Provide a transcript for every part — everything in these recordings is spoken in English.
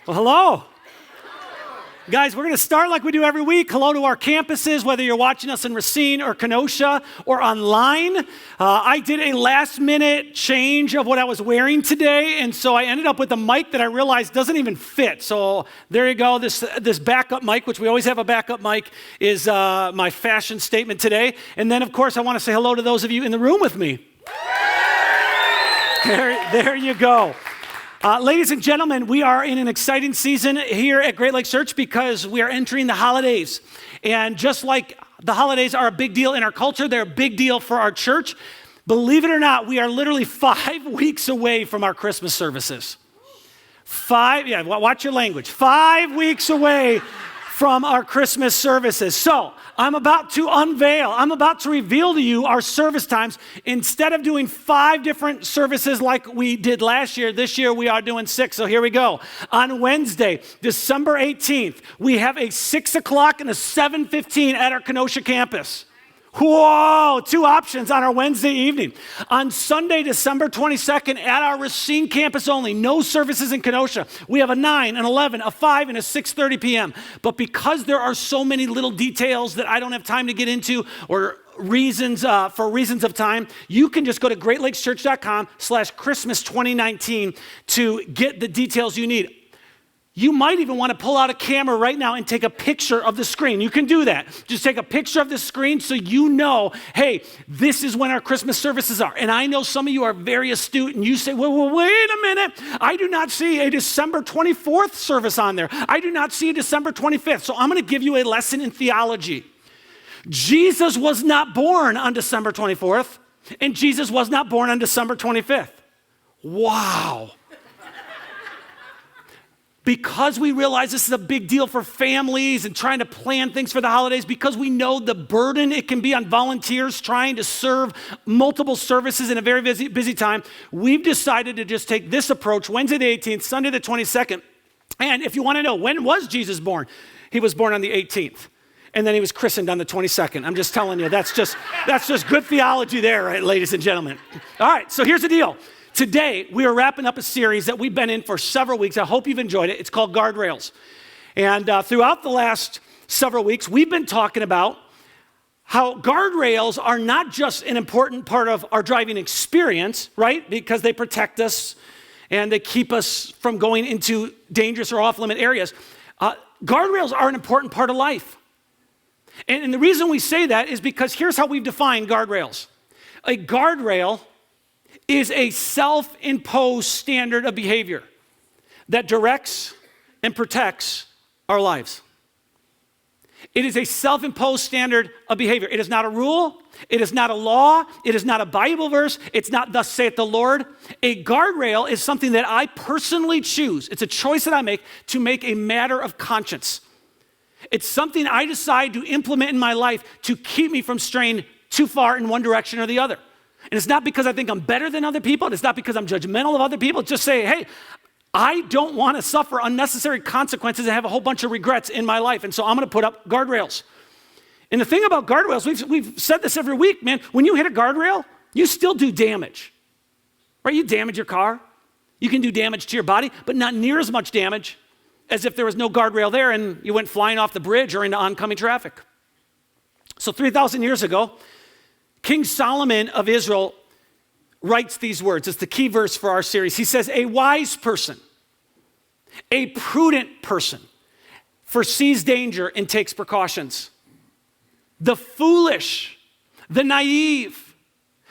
Well, hello. Guys, we're going to start like we do every week. Hello to our campuses, whether you're watching us in Racine or Kenosha or online. I did a last-minute change of what I was wearing today, and so I ended up with a mic that I realized doesn't even fit. So there you go. This backup mic, which we always have a backup mic, is my fashion statement today. And then, of course, I want to say hello to those of you in the room with me. There you go. Ladies and gentlemen, we are in an exciting season here at Great Lakes Church because we are entering the holidays. And just like the holidays are a big deal in our culture, they're a big deal for our church. Believe it or not, we are literally 5 weeks away from our Christmas services. Watch your language. 5 weeks away from our Christmas services. So I'm about to reveal to you our service times. Instead of doing 5 different services like we did last year, this year we are doing 6. So here we go. On Wednesday, December 18th, we have a 6 o'clock and a 7:15 at our Kenosha campus. Whoa, 2 options on our Wednesday evening. On Sunday, December 22nd, at our Racine campus only, no services in Kenosha. We have a 9, an 11, a 5, and a 6:30 p.m. But because there are so many little details that I don't have time to get into or reasons of time, you can just go to greatlakechurch.com/Christmas 2019 to get the details you need. You might even want to pull out a camera right now and take a picture of the screen. You can do that. Just take a picture of the screen so you know, hey, this is when our Christmas services are. And I know some of you are very astute and you say, well, wait a minute. I do not see a December 24th service on there. I do not see a December 25th. So I'm going to give you a lesson in theology. Jesus was not born on December 24th, and Jesus was not born on December 25th. Wow. Because we realize this is a big deal for families and trying to plan things for the holidays, because we know the burden it can be on volunteers trying to serve multiple services in a very busy time, we've decided to just take this approach, Wednesday the 18th, Sunday the 22nd. And if you want to know, when was Jesus born? He was born on the 18th. And then he was christened on the 22nd. I'm just telling you, that's just good theology there, right, ladies and gentlemen. All right, so here's the deal. Today, we are wrapping up a series that we've been in for several weeks. I hope you've enjoyed it. It's called Guardrails. And throughout the last several weeks, we've been talking about how guardrails are not just an important part of our driving experience, right? Because they protect us and they keep us from going into dangerous or off-limit areas. Guardrails are an important part of life. And the reason we say that is because here's how we've defined guardrails. A guardrail is a self-imposed standard of behavior that directs and protects our lives. It is a self-imposed standard of behavior. It is not a rule. It is not a law. It is not a Bible verse. It's not thus saith the Lord. A guardrail is something that I personally choose. It's a choice that I make to make a matter of conscience. It's something I decide to implement in my life to keep me from straying too far in one direction or the other. And it's not because I think I'm better than other people. And it's not because I'm judgmental of other people. It's just say, hey, I don't want to suffer unnecessary consequences and have a whole bunch of regrets in my life. And so I'm going to put up guardrails. And the thing about guardrails, we've said this every week, man. When you hit a guardrail, you still do damage. Right? You damage your car. You can do damage to your body, but not near as much damage as if there was no guardrail there and you went flying off the bridge or into oncoming traffic. So 3,000 years ago, King Solomon of Israel writes these words. It's the key verse for our series. He says, a wise person, a prudent person foresees danger and takes precautions. The foolish, the naive,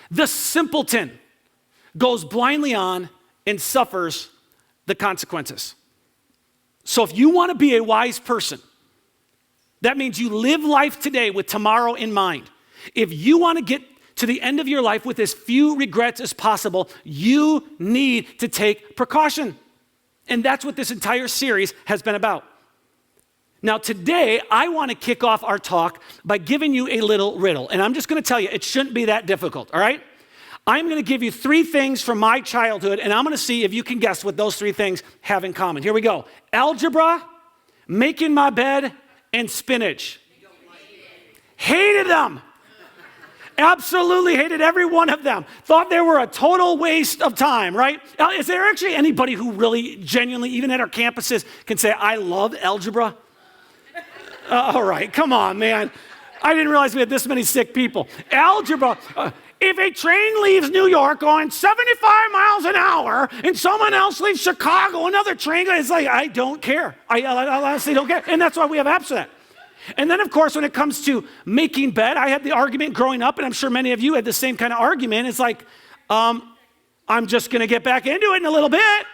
the simpleton goes blindly on and suffers the consequences. So if you want to be a wise person, that means you live life today with tomorrow in mind. If you want to get to the end of your life with as few regrets as possible, you need to take precaution. And that's what this entire series has been about. Now today, I want to kick off our talk by giving you a little riddle. And I'm just going to tell you, it shouldn't be that difficult, all right? I'm going to give you 3 things from my childhood, and I'm going to see if you can guess what those 3 things have in common. Here we go. Algebra, making my bed, and spinach. Hated them. Absolutely hated every one of them. Thought they were a total waste of time, right? Now, is there actually anybody who really genuinely, even at our campuses, can say, I love algebra? All right, come on, man. I didn't realize we had this many sick people. Algebra. If a train leaves New York going 75 miles an hour and someone else leaves Chicago, another train, it's like, I don't care. I honestly don't care. And that's why we have apps for that. And then, of course, when it comes to making bed, I had the argument growing up, and I'm sure many of you had the same kind of argument. It's like, I'm just going to get back into it in a little bit.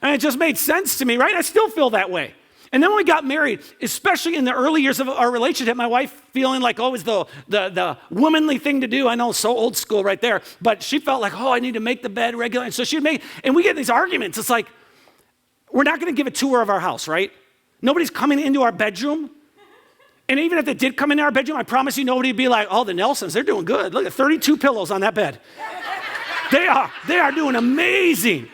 And it just made sense to me, right? I still feel that way. And then when we got married, especially in the early years of our relationship, my wife feeling like, oh, it was the womanly thing to do. I know, so old school right there. But she felt like, oh, I need to make the bed regular. And so she'd make, and we get these arguments. It's like, we're not going to give a tour of our house, right? Nobody's coming into our bedroom. And even if they did come into our bedroom, I promise you nobody would be like, oh, the Nelsons, they're doing good. Look at 32 pillows on that bed. They are doing amazing.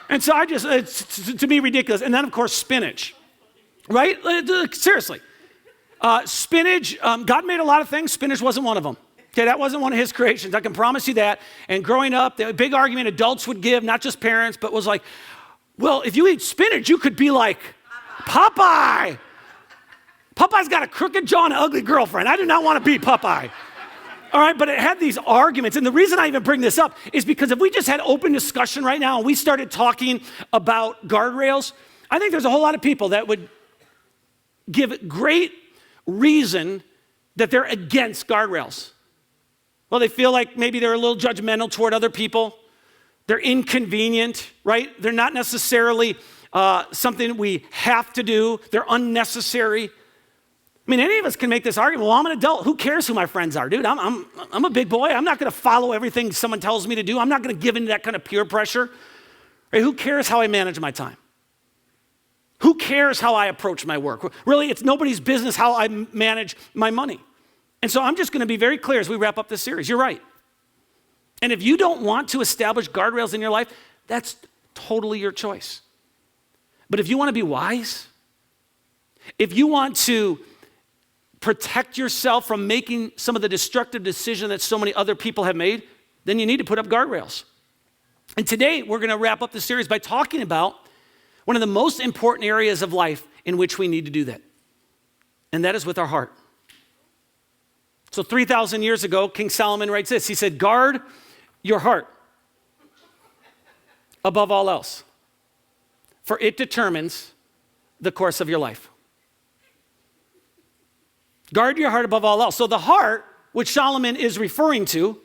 And so it's to me ridiculous. And then, of course, spinach, right? Seriously. Spinach, God made a lot of things. Spinach wasn't one of them. Okay, that wasn't one of his creations. I can promise you that. And growing up, the big argument adults would give, not just parents, but was like, well, if you eat spinach, you could be like Popeye. Popeye's got a crooked jaw and an ugly girlfriend. I do not want to be Popeye. All right, but it had these arguments. And the reason I even bring this up is because if we just had open discussion right now and we started talking about guardrails, I think there's a whole lot of people that would give great reason that they're against guardrails. Well, they feel like maybe they're a little judgmental toward other people. They're inconvenient, right? They're not necessarily something we have to do. They're unnecessary. I mean, any of us can make this argument. Well, I'm an adult. Who cares who my friends are? Dude, I'm a big boy. I'm not going to follow everything someone tells me to do. I'm not going to give into that kind of peer pressure. Right? Who cares how I manage my time? Who cares how I approach my work? Really, it's nobody's business how I manage my money. And so I'm just going to be very clear as we wrap up this series. You're right. And if you don't want to establish guardrails in your life, that's totally your choice. But if you want to be wise, if you want to protect yourself from making some of the destructive decisions that so many other people have made, then you need to put up guardrails. And today, we're going to wrap up the series by talking about one of the most important areas of life in which we need to do that. And that is with our heart. So 3,000 years ago, King Solomon writes this. He said, guard your heart above all else, for it determines the course of your life. Guard your heart above all else. So the heart, which Solomon is referring to,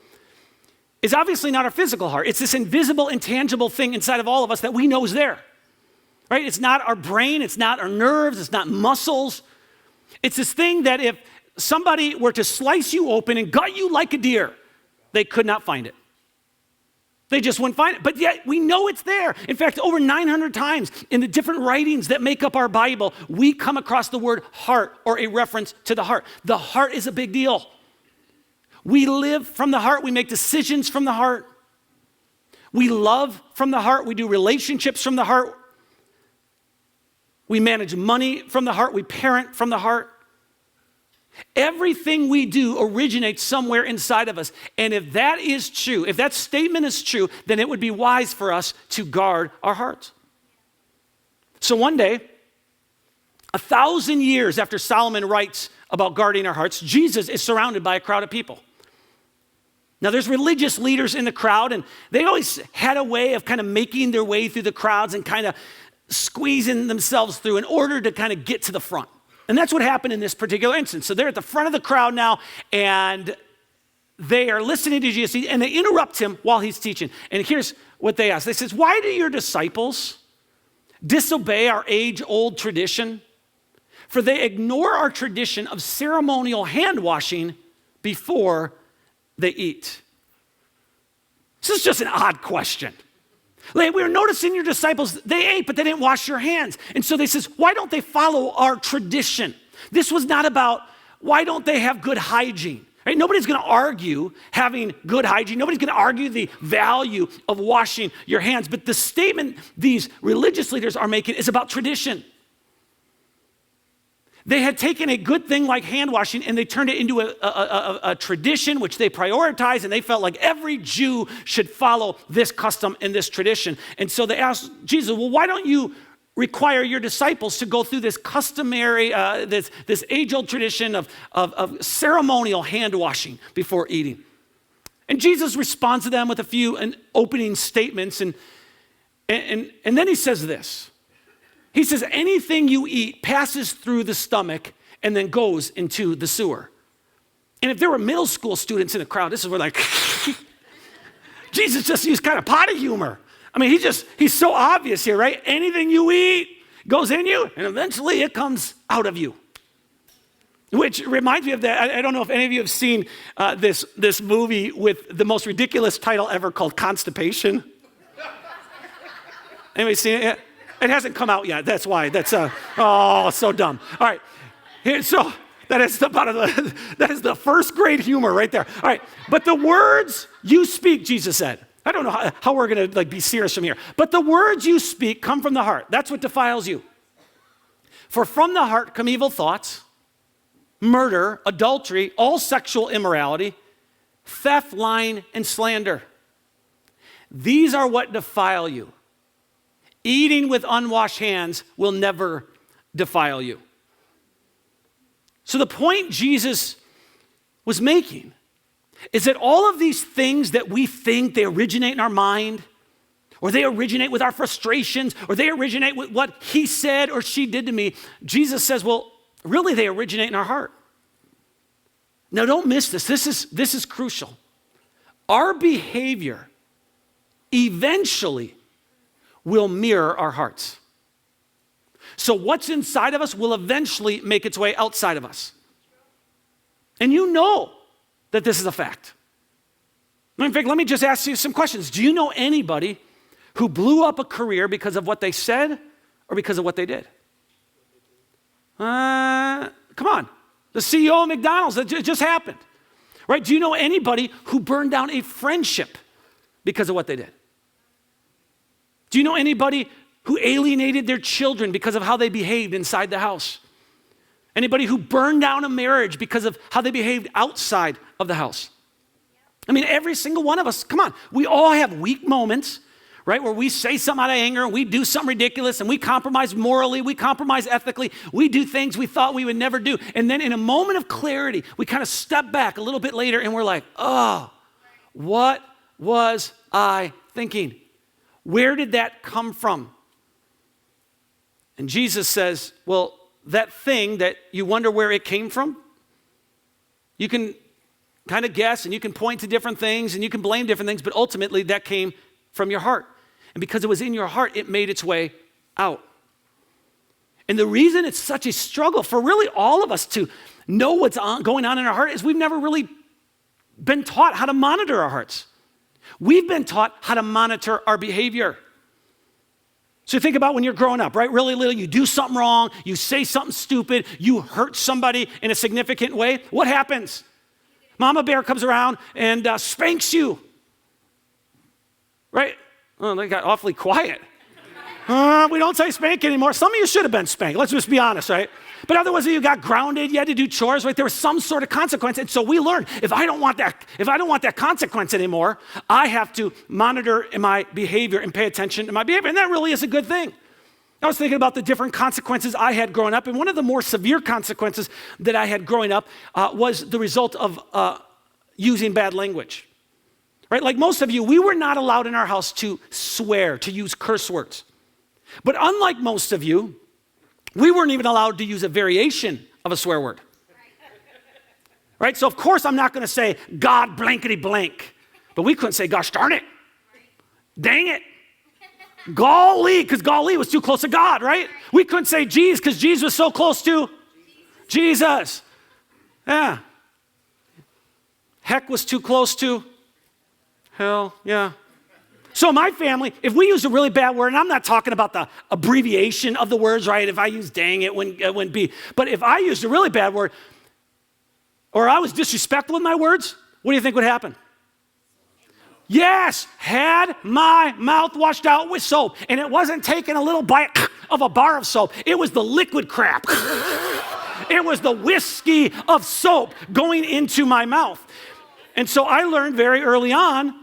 is obviously not our physical heart. It's this invisible, intangible thing inside of all of us that we know is there. Right? It's not our brain, it's not our nerves, it's not muscles. It's this thing that if somebody were to slice you open and gut you like a deer, they could not find it. They just wouldn't find it. But yet we know it's there. In fact, over 900 times in the different writings that make up our Bible, we come across the word heart or a reference to the heart. The heart is a big deal. We live from the heart. We make decisions from the heart. We love from the heart. We do relationships from the heart. We manage money from the heart. We parent from the heart. Everything we do originates somewhere inside of us. And if that is true, if that statement is true, then it would be wise for us to guard our hearts. So one day, 1,000 years after Solomon writes about guarding our hearts, Jesus is surrounded by a crowd of people. Now, there's religious leaders in the crowd, and they always had a way of kind of making their way through the crowds and kind of squeezing themselves through in order to kind of get to the front. And that's what happened in this particular instance. So they're at the front of the crowd now, and they are listening to Jesus, and they interrupt him while he's teaching. And here's what they ask. They says, why do your disciples disobey our age-old tradition? For they ignore our tradition of ceremonial hand washing before they eat. This is just an odd question. Like, we were noticing your disciples, they ate, but they didn't wash their hands. And so they says, why don't they follow our tradition? This was not about why don't they have good hygiene. Right? Nobody's going to argue having good hygiene. Nobody's going to argue the value of washing your hands. But the statement these religious leaders are making is about tradition. They had taken a good thing like hand washing and they turned it into a tradition which they prioritized, and they felt like every Jew should follow this custom and this tradition. And so they asked Jesus, well, why don't you require your disciples to go through this customary, this age-old tradition of ceremonial hand washing before eating? And Jesus responds to them with a few opening statements, and then he says this. He says, anything you eat passes through the stomach and then goes into the sewer. And if there were middle school students in the crowd, this is where like, Jesus just used kind of potty humor. I mean, he's so obvious here, right? Anything you eat goes in you, and eventually it comes out of you. Which reminds me of that. I don't know if any of you have seen this movie with the most ridiculous title ever called Constipation. Anybody seen it yet? It hasn't come out yet. That's why. That's so dumb. All right. So that is the first grade humor right there. All right. But the words you speak, Jesus said. I don't know how we're going to be serious from here. But the words you speak come from the heart. That's what defiles you. For from the heart come evil thoughts, murder, adultery, all sexual immorality, theft, lying, and slander. These are what defile you. Eating with unwashed hands will never defile you. So the point Jesus was making is that all of these things that we think they originate in our mind, or they originate with our frustrations, or they originate with what he said or she did to me, Jesus says, well, really they originate in our heart. Now don't miss this. This is crucial. Our behavior eventually will mirror our hearts. So what's inside of us will eventually make its way outside of us. And you know that this is a fact. In fact, let me just ask you some questions. Do you know anybody who blew up a career because of what they said or because of what they did? Come on. The CEO of McDonald's, that just happened. Right? Do you know anybody who burned down a friendship because of what they did? Do you know anybody who alienated their children because of how they behaved inside the house? Anybody who burned down a marriage because of how they behaved outside of the house? I mean, every single one of us, come on, we all have weak moments, right, where we say something out of anger and we do something ridiculous and we compromise morally, we compromise ethically, we do things we thought we would never do. And then in a moment of clarity, we kind of step back a little bit later and we're like, oh, what was I thinking? Where did that come from? And Jesus says, well, that thing that you wonder where it came from, you can kind of guess and you can point to different things and you can blame different things, but ultimately that came from your heart. And because it was in your heart, it made its way out. And the reason it's such a struggle for really all of us to know what's going on in our heart is we've never really been taught how to monitor our hearts. We've been taught how to monitor our behavior. So think about when you're growing up, right? Really little, you do something wrong, you say something stupid, you hurt somebody in a significant way. What happens? Mama Bear comes around and spanks you, right? Oh, they got awfully quiet. We don't say spank anymore. Some of you should have been spanked. Let's just be honest, right? But otherwise, you got grounded. You had to do chores, right? There was some sort of consequence. And so we learned, if I don't want that consequence anymore, I have to monitor my behavior and pay attention to my behavior. And that really is a good thing. I was thinking about the different consequences I had growing up. And one of the more severe consequences that I had growing up was the result of using bad language. Right? Like most of you, we were not allowed in our house to swear, to use curse words. But unlike most of you, we weren't even allowed to use a variation of a swear word. Right? So of course I'm not going to say God blankety blank. But we couldn't say gosh darn it. Dang it. Golly, because golly was too close to God, right? We couldn't say geez because geez was so close to Jesus. Yeah. Heck was too close to hell, yeah. So my family, if we use a really bad word, and I'm not talking about the abbreviation of the words, right? If I use dang, it wouldn't be. But if I used a really bad word, or I was disrespectful with my words, what do you think would happen? Yes, had my mouth washed out with soap. And it wasn't taking a little bite of a bar of soap. It was the liquid crap. It was the whiskey of soap going into my mouth. And so I learned very early on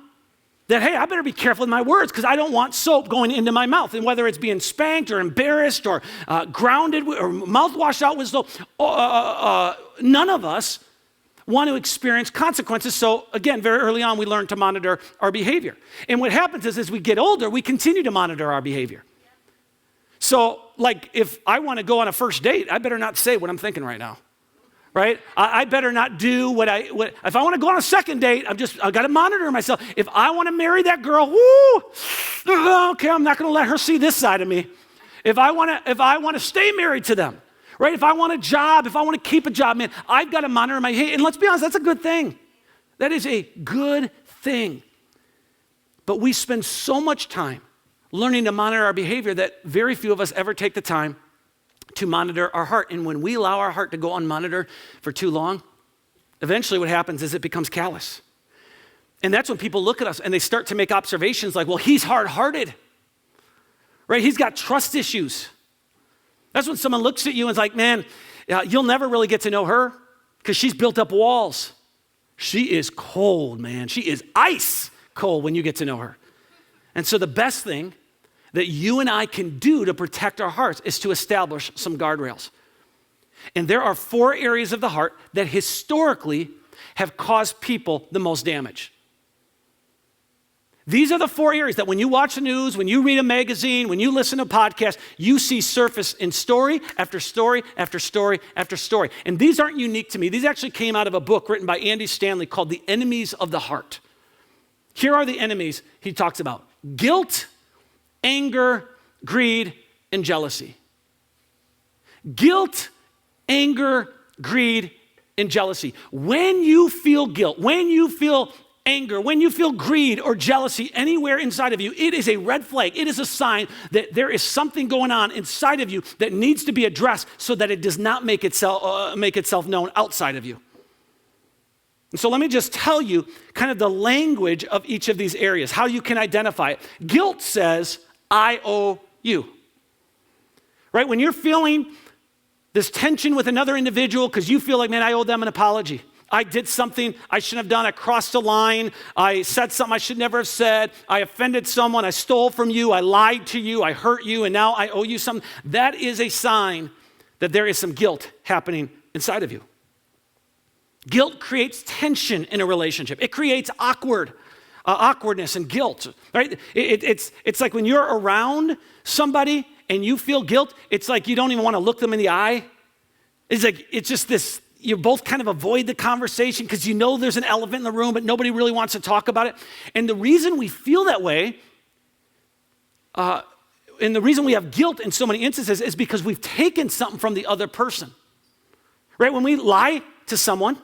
that, hey, I better be careful with my words because I don't want soap going into my mouth. And whether it's being spanked or embarrassed or grounded or mouth washed out with soap, none of us want to experience consequences. So again, very early on, we learn to monitor our behavior. And what happens is as we get older, we continue to monitor our behavior. So like if I want to go on a first date, I better not say what I'm thinking right now. Right? I better not do what if I want to go on a second date, I've got to monitor myself. If I want to marry that girl, okay, I'm not going to let her see this side of me. If I want to stay married to them, right? If I want a job, if I want to keep a job, man, I've got to monitor my behavior. And let's be honest, that's a good thing. That is a good thing. But we spend so much time learning to monitor our behavior that very few of us ever take the time to monitor our heart. And when we allow our heart to go unmonitored for too long, eventually what happens is it becomes callous. And that's when people look at us and they start to make observations like, well, he's hard-hearted, right? He's got trust issues. That's when someone looks at you and is like, man, you'll never really get to know her because she's built up walls. She is cold, man. She is ice cold when you get to know her. And so the best thing that you and I can do to protect our hearts is to establish some guardrails. And there are 4 areas of the heart that historically have caused people the most damage. These are the 4 areas that when you watch the news, when you read a magazine, when you listen to a podcast, you see surface in story after story after story after story. And these aren't unique to me. These actually came out of a book written by Andy Stanley called The Enemies of the Heart. Here are the enemies he talks about: guilt, anger, greed, and jealousy. Guilt, anger, greed, and jealousy. When you feel guilt, when you feel anger, when you feel greed or jealousy anywhere inside of you, it is a red flag. It is a sign that there is something going on inside of you that needs to be addressed so that it does not make itself known outside of you. And so let me just tell you kind of the language of each of these areas, how you can identify it. Guilt says, I owe you. Right? When you're feeling this tension with another individual because you feel like, man, I owe them an apology. I did something I shouldn't have done. I crossed a line. I said something I should never have said. I offended someone. I stole from you. I lied to you. I hurt you. And now I owe you something. That is a sign that there is some guilt happening inside of you. Guilt creates tension in a relationship. It creates awkwardness and guilt, right? It's like when you're around somebody and you feel guilt, it's like you don't even want to look them in the eye. It's just this, you both kind of avoid the conversation because you know there's an elephant in the room, but nobody really wants to talk about it. And the reason we feel that way, and the reason we have guilt in so many instances is because we've taken something from the other person, right? When we lie to someone,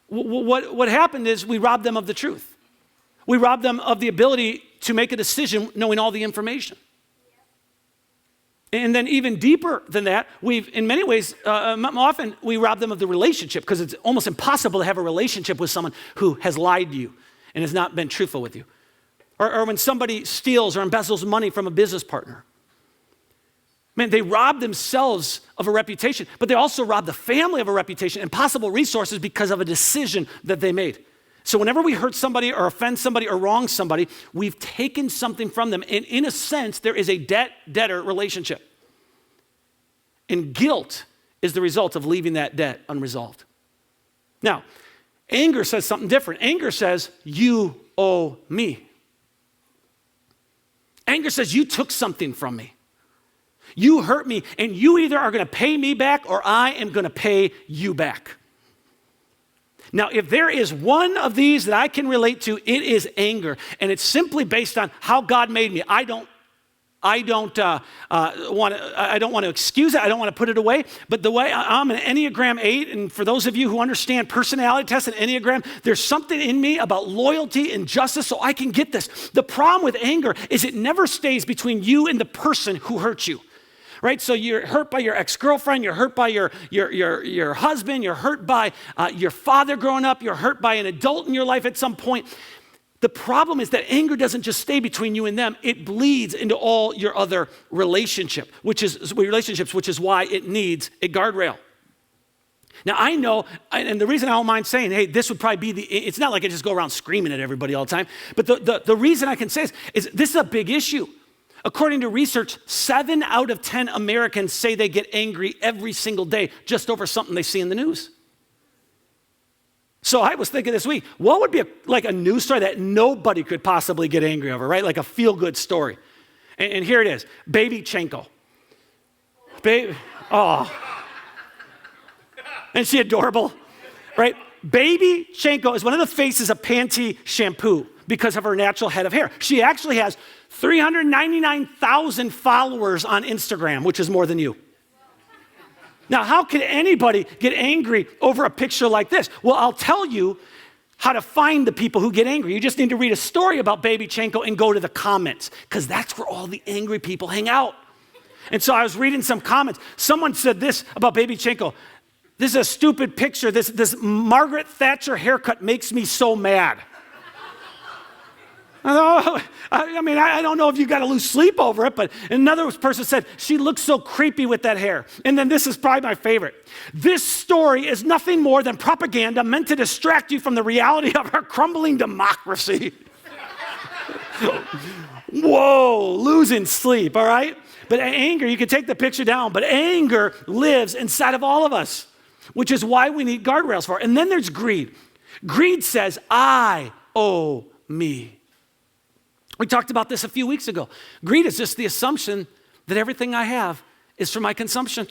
what happened is we robbed them of the truth. We robbed them of the ability to make a decision knowing all the information. And then even deeper than that, in many ways, often we rob them of the relationship because it's almost impossible to have a relationship with someone who has lied to you and has not been truthful with you. Or when somebody steals or embezzles money from a business partner. Man, they rob themselves of a reputation, but they also rob the family of a reputation and possible resources because of a decision that they made. So whenever we hurt somebody or offend somebody or wrong somebody, we've taken something from them. And in a sense, there is a debtor relationship. And guilt is the result of leaving that debt unresolved. Now, anger says something different. Anger says, you owe me. Anger says, you took something from me. You hurt me, and you either are going to pay me back or I am going to pay you back. Now, if there is one of these that I can relate to, it is anger, and it's simply based on how God made me. I don't want to excuse it. I don't want to put it away. But the way I'm an Enneagram 8, and for those of you who understand personality tests and Enneagram, there's something in me about loyalty and justice, so I can get this. The problem with anger is it never stays between you and the person who hurt you. Right? So you're hurt by your ex-girlfriend, you're hurt by your husband, you're hurt by your father growing up, you're hurt by an adult in your life at some point. The problem is that anger doesn't just stay between you and them, it bleeds into all your other relationships, which is why it needs a guardrail. Now, I know, and the reason I don't mind saying, hey, this would probably be it's not like I just go around screaming at everybody all the time, but the reason I can say is this is a big issue. According to research, 7 out of 10 Americans say they get angry every single day just over something they see in the news. So I was thinking this week, what would be like a news story that nobody could possibly get angry over, right? Like a feel-good story. And here it is, Baby Chenko. Isn't she adorable, right? Baby Chenko is one of the faces of Panty shampoo because of her natural head of hair. She actually has 399,000 followers on Instagram, which is more than you. Now, how can anybody get angry over a picture like this? Well, I'll tell you how to find the people who get angry. You just need to read a story about Baby Chenko and go to the comments, because that's where all the angry people hang out. And so I was reading some comments. Someone said this about Baby Chenko. This is a stupid picture. This Margaret Thatcher haircut makes me so mad. I don't know if you got to lose sleep over it, but another person said, she looks so creepy with that hair. And then this is probably my favorite. This story is nothing more than propaganda meant to distract you from the reality of our crumbling democracy. Whoa, losing sleep, all right? But anger, you can take the picture down, but anger lives inside of all of us, which is why we need guardrails for it. And then there's greed. Greed says, I owe me. We talked about this a few weeks ago. Greed is just the assumption that everything I have is for my consumption.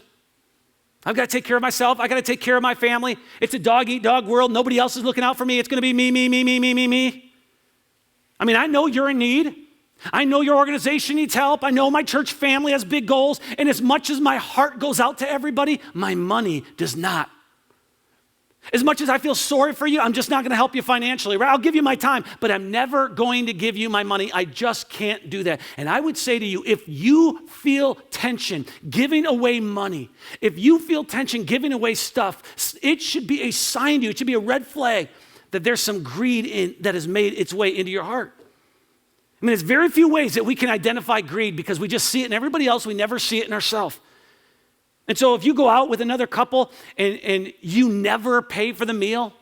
I've got to take care of myself. I've got to take care of my family. It's a dog-eat-dog world. Nobody else is looking out for me. It's going to be me. I mean, I know you're in need. I know your organization needs help. I know my church family has big goals. And as much as my heart goes out to everybody, my money does not. As much as I feel sorry for you, I'm just not going to help you financially, right? I'll give you my time, but I'm never going to give you my money. I just can't do that. And I would say to you, if you feel tension giving away money, if you feel tension giving away stuff, it should be a sign to you, it should be a red flag that there's some greed that has made its way into your heart. I mean, there's very few ways that we can identify greed because we just see it in everybody else. We never see it in ourselves. And so if you go out with another couple and you never pay for the meal,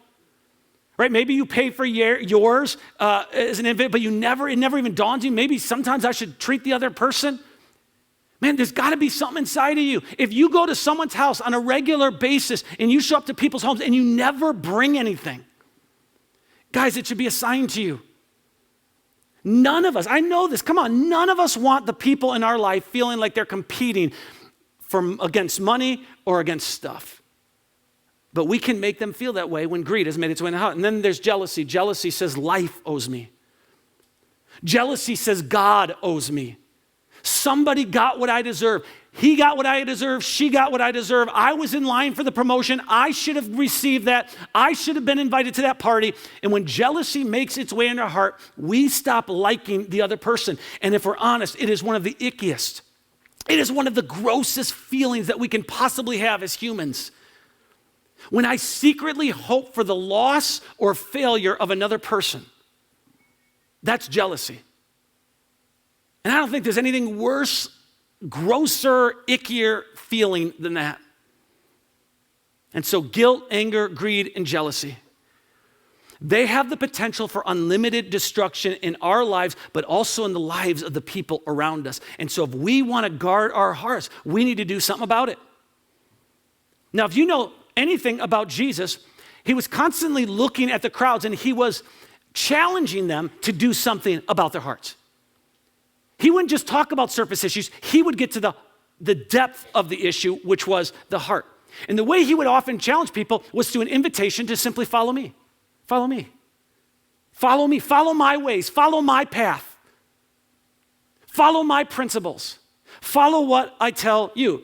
right? Maybe you pay for yours as an invite, but it never even dawns on you. Maybe sometimes I should treat the other person. Man, there's got to be something inside of you. If you go to someone's house on a regular basis and you show up to people's homes and you never bring anything, guys, it should be a sign to you. None of us, I know this, come on, none of us want the people in our life feeling like they're competing against money or against stuff. But we can make them feel that way when greed has made its way in the heart. And then there's jealousy. Jealousy says life owes me. Jealousy says God owes me. Somebody got what I deserve. He got what I deserve. She got what I deserve. I was in line for the promotion. I should have received that. I should have been invited to that party. And when jealousy makes its way in our heart, we stop liking the other person. And if we're honest, it is one of the ickiest. It is one of the grossest feelings that we can possibly have as humans. When I secretly hope for the loss or failure of another person, that's jealousy. And I don't think there's anything worse, grosser, ickier feeling than that. And so guilt, anger, greed, and jealousy, they have the potential for unlimited destruction in our lives, but also in the lives of the people around us. And so if we want to guard our hearts, we need to do something about it. Now, if you know anything about Jesus, he was constantly looking at the crowds and he was challenging them to do something about their hearts. He wouldn't just talk about surface issues. He would get to the depth of the issue, which was the heart. And the way he would often challenge people was through an invitation to simply follow me. Follow me. Follow me. Follow my ways. Follow my path. Follow my principles. Follow what I tell you.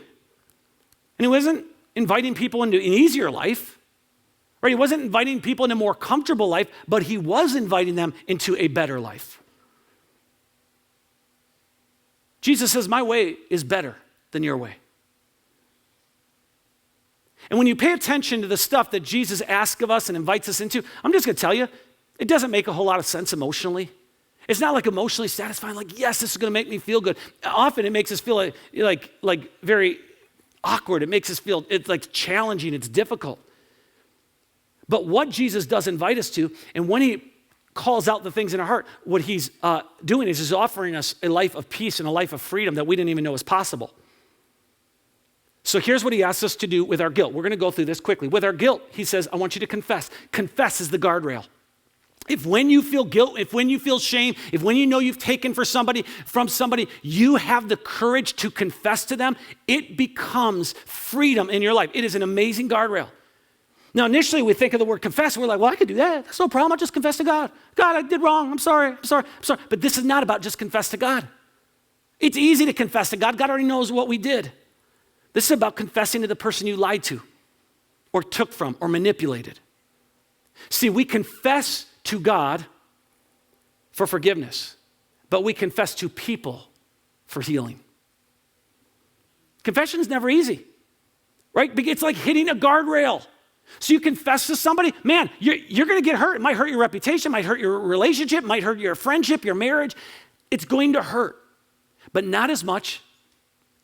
And he wasn't inviting people into an easier life, right? He wasn't inviting people into a more comfortable life, but he was inviting them into a better life. Jesus says, my way is better than your way. And when you pay attention to the stuff that Jesus asks of us and invites us into, I'm just going to tell you, it doesn't make a whole lot of sense emotionally. It's not like emotionally satisfying, like, yes, this is going to make me feel good. Often it makes us feel like very awkward. It makes us feel, it's like challenging, it's difficult. But what Jesus does invite us to, and when he calls out the things in our heart, what he's doing is he's offering us a life of peace and a life of freedom that we didn't even know was possible. So here's what he asks us to do with our guilt. We're going to go through this quickly. With our guilt, he says, I want you to confess. Confess is the guardrail. If when you feel guilt, if when you feel shame, if when you know you've taken from somebody, you have the courage to confess to them, it becomes freedom in your life. It is an amazing guardrail. Now, initially we think of the word confess, and we're like, well, I could do that. That's no problem. I'll just confess to God. God, I did wrong. I'm sorry. But this is not about just confess to God. It's easy to confess to God. God already knows what we did. This is about confessing to the person you lied to or took from or manipulated. See, we confess to God for forgiveness, but we confess to people for healing. Confession is never easy, right? It's like hitting a guardrail. So you confess to somebody, man, you're going to get hurt. It might hurt your reputation, might hurt your relationship, might hurt your friendship, your marriage. It's going to hurt, but not as much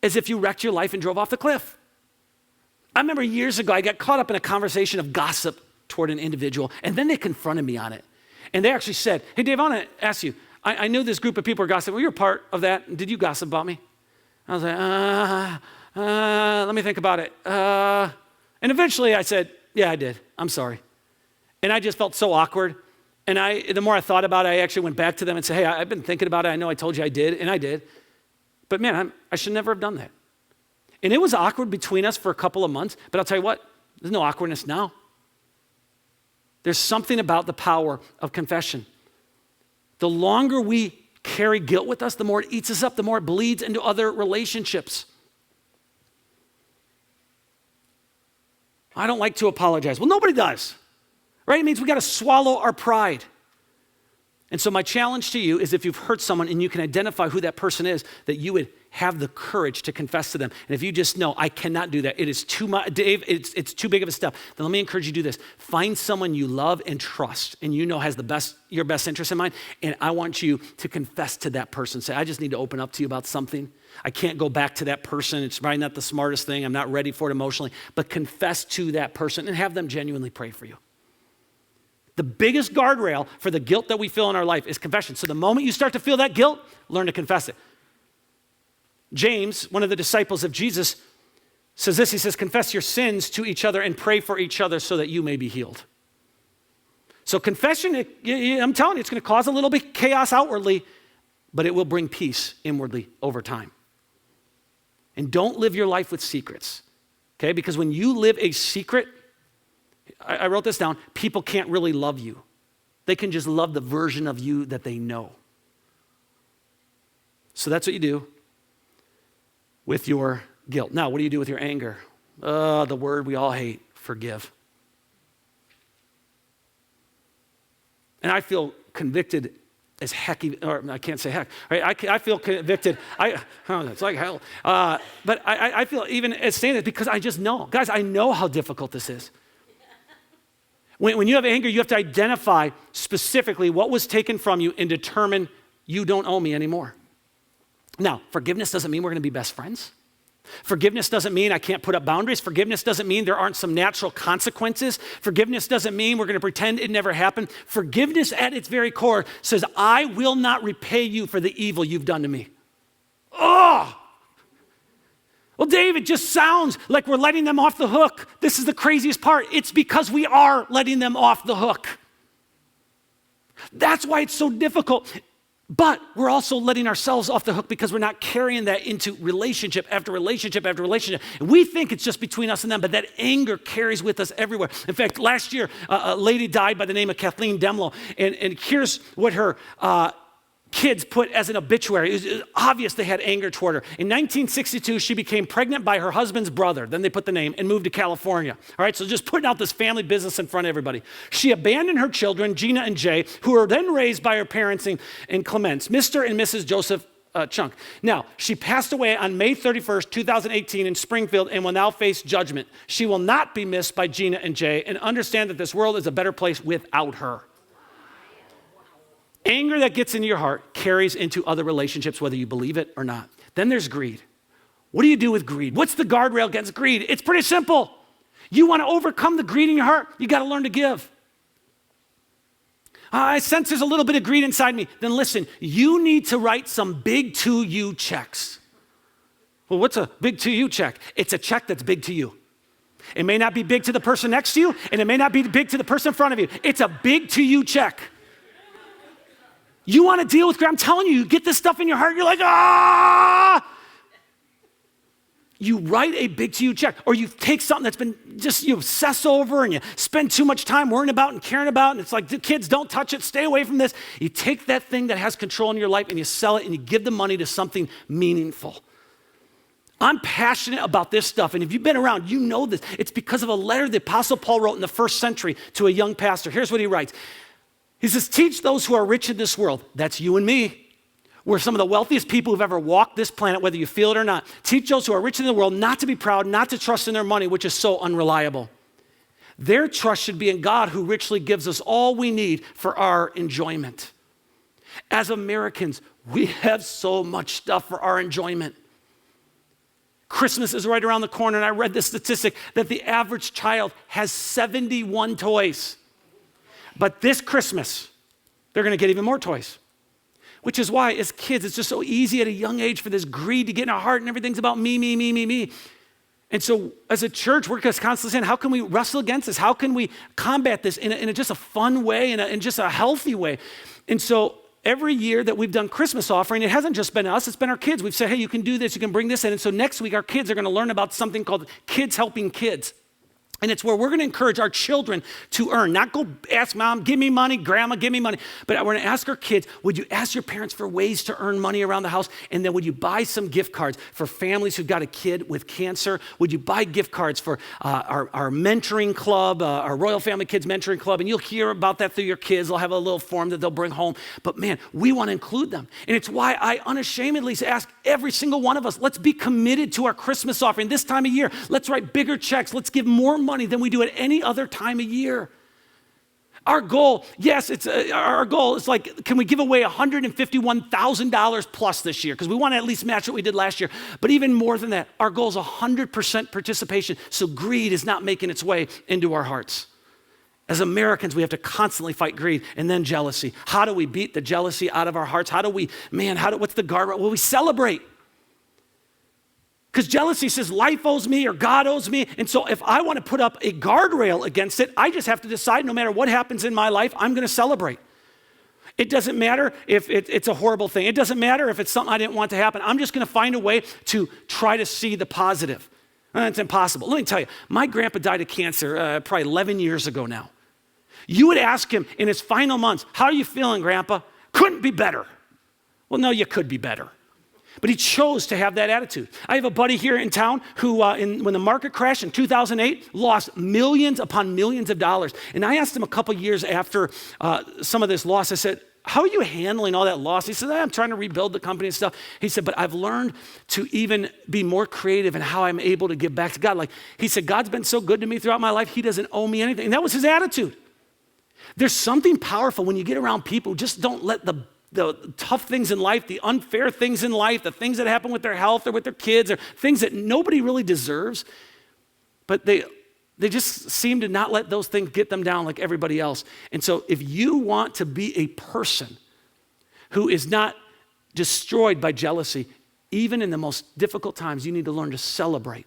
as if you wrecked your life and drove off the cliff. I remember years ago, I got caught up in a conversation of gossip toward an individual, and then they confronted me on it. And they actually said, hey, Dave, I want to ask you, I knew this group of people were gossiping. Well, you're part of that. Did you gossip about me? I was like, let me think about it. And eventually I said, yeah, I did. I'm sorry. And I just felt so awkward. And the more I thought about it, I actually went back to them and said, hey, I've been thinking about it. I know I told you I did, and I did. But man, I should never have done that. And it was awkward between us for a couple of months, but I'll tell you what, there's no awkwardness now. There's something about the power of confession. The longer we carry guilt with us, the more it eats us up, the more it bleeds into other relationships. I don't like to apologize. Well, nobody does, right? It means we got to swallow our pride. And so my challenge to you is if you've hurt someone and you can identify who that person is, that you would have the courage to confess to them. And if you just know, I cannot do that, it is too much, Dave, it's too big of a step, then let me encourage you to do this. Find someone you love and trust and you know has your best interest in mind, and I want you to confess to that person. Say, I just need to open up to you about something. I can't go back to that person. It's probably not the smartest thing. I'm not ready for it emotionally, but confess to that person and have them genuinely pray for you. The biggest guardrail for the guilt that we feel in our life is confession. So the moment you start to feel that guilt, learn to confess it. James, one of the disciples of Jesus, says this. He says, confess your sins to each other and pray for each other so that you may be healed. So confession, I'm telling you, it's going to cause a little bit of chaos outwardly, but it will bring peace inwardly over time. And don't live your life with secrets, okay? Because when you live a secret, I wrote this down, people can't really love you. They can just love the version of you that they know. So that's what you do with your guilt. Now, what do you do with your anger? The word we all hate, forgive. And I feel convicted as heck, or I can't say heck, right? I feel convicted. It's like hell. But I feel even as saying this because I just know. Guys, I know how difficult this is. When you have anger, you have to identify specifically what was taken from you and determine you don't owe me anymore. Now, forgiveness doesn't mean we're going to be best friends. Forgiveness doesn't mean I can't put up boundaries. Forgiveness doesn't mean there aren't some natural consequences. Forgiveness doesn't mean we're going to pretend it never happened. Forgiveness at its very core says, I will not repay you for the evil you've done to me. Oh! Well, Dave, it just sounds like we're letting them off the hook. This is the craziest part. It's because we are letting them off the hook. That's why it's so difficult. But we're also letting ourselves off the hook because we're not carrying that into relationship after relationship after relationship. And we think it's just between us and them, but that anger carries with us everywhere. In fact, last year, a lady died by the name of Kathleen Demlow, and here's what her kids put as an obituary. It was obvious they had anger toward her. In 1962, she became pregnant by her husband's brother. Then they put the name and moved to California. All right, so just putting out this family business in front of everybody. She abandoned her children, Gina and Jay, who were then raised by her parents in Clements, Mr. and Mrs. Joseph Chunk. Now, she passed away on May 31st, 2018 in Springfield and will now face judgment. She will not be missed by Gina and Jay, and understand that this world is a better place without her. Anger that gets into your heart carries into other relationships, whether you believe it or not. Then there's greed. What do you do with greed? What's the guardrail against greed? It's pretty simple. You want to overcome the greed in your heart, you got to learn to give. I sense there's a little bit of greed inside me. Then listen, you need to write some big to you checks. Well, what's a big to you check? It's a check that's big to you. It may not be big to the person next to you, and it may not be big to the person in front of you. It's a big to you check. You want to deal with greed? I'm telling you, you get this stuff in your heart, you're like, ah! You write a big to you check, or you take something that's been just, you obsess over and you spend too much time worrying about and caring about, and it's like, kids, don't touch it, stay away from this. You take that thing that has control in your life and you sell it and you give the money to something meaningful. I'm passionate about this stuff, and if you've been around, you know this. It's because of a letter the Apostle Paul wrote in the first century to a young pastor. Here's what he writes. He says, teach those who are rich in this world, that's you and me. We're some of the wealthiest people who've ever walked this planet, whether you feel it or not. Teach those who are rich in the world not to be proud, not to trust in their money, which is so unreliable. Their trust should be in God, who richly gives us all we need for our enjoyment. As Americans, we have so much stuff for our enjoyment. Christmas is right around the corner, and I read this statistic that the average child has 71 toys. But this Christmas, they're going to get even more toys. Which is why, as kids, it's just so easy at a young age for this greed to get in our heart, and everything's about me, me, me, me, me. And so as a church, we're just constantly saying, how can we wrestle against this? How can we combat this in just a fun way, in just a healthy way? And so every year that we've done Christmas offering, it hasn't just been us, it's been our kids. We've said, hey, you can do this, you can bring this in. And so next week, our kids are going to learn about something called Kids Helping Kids. And it's where we're going to encourage our children to earn, not go ask mom, give me money, grandma, give me money. But we're going to ask our kids, would you ask your parents for ways to earn money around the house? And then would you buy some gift cards for families who've got a kid with cancer? Would you buy gift cards for our mentoring club, our Royal Family Kids Mentoring Club? And you'll hear about that through your kids. They'll have a little form that they'll bring home. But man, we want to include them. And it's why I unashamedly ask every single one of us, let's be committed to our Christmas offering this time of year. Let's write bigger checks. Let's give more money than we do at any other time of year. Our goal, yes, our goal is like, can we give away $151,000 plus this year? Because we want to at least match what we did last year. But even more than that, our goal is 100% participation, so greed is not making its way into our hearts. As Americans, we have to constantly fight greed and then jealousy. How do we beat the jealousy out of our hearts? What's the guardrail? Well, we celebrate. Because jealousy says life owes me or God owes me. And so if I want to put up a guardrail against it, I just have to decide no matter what happens in my life, I'm going to celebrate. It doesn't matter if it's a horrible thing. It doesn't matter if it's something I didn't want to happen. I'm just going to find a way to try to see the positive. It's impossible. Let me tell you, my grandpa died of cancer probably 11 years ago now. You would ask him in his final months, how are you feeling, Grandpa? Couldn't be better. Well, no, you could be better. But he chose to have that attitude. I have a buddy here in town who, when the market crashed in 2008, lost millions upon millions of dollars. And I asked him a couple years after some of this loss, I said, how are you handling all that loss? He said, I'm trying to rebuild the company and stuff. He said, but I've learned to even be more creative in how I'm able to give back to God. Like he said, God's been so good to me throughout my life, he doesn't owe me anything. And that was his attitude. There's something powerful when you get around people who just don't let the tough things in life, the unfair things in life, the things that happen with their health or with their kids, or things that nobody really deserves, but they just seem to not let those things get them down like everybody else. And so if you want to be a person who is not destroyed by jealousy, even in the most difficult times, you need to learn to celebrate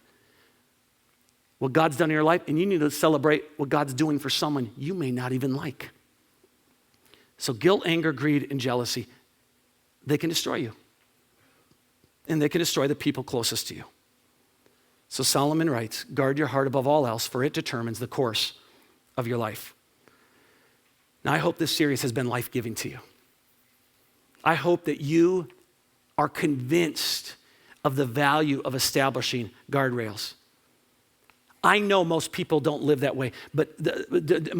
what God's done in your life, and you need to celebrate what God's doing for someone you may not even like. So guilt, anger, greed, and jealousy, they can destroy you. And they can destroy the people closest to you. So Solomon writes, guard your heart above all else, for it determines the course of your life. Now, I hope this series has been life-giving to you. I hope that you are convinced of the value of establishing guardrails. I know most people don't live that way, but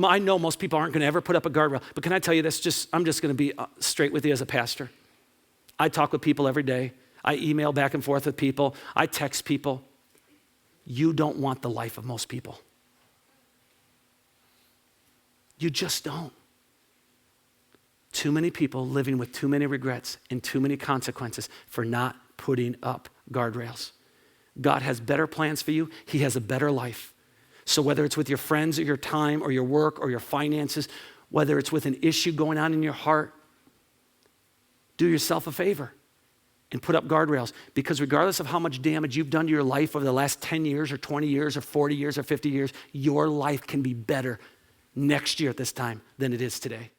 I know most people aren't going to ever put up a guardrail. But can I tell you this? I'm just going to be straight with you as a pastor. I talk with people every day. I email back and forth with people. I text people. You don't want the life of most people. You just don't. Too many people living with too many regrets and too many consequences for not putting up guardrails. God has better plans for you. He has a better life. So whether it's with your friends or your time or your work or your finances, whether it's with an issue going on in your heart, do yourself a favor and put up guardrails, because regardless of how much damage you've done to your life over the last 10 years or 20 years or 40 years or 50 years, your life can be better next year at this time than it is today.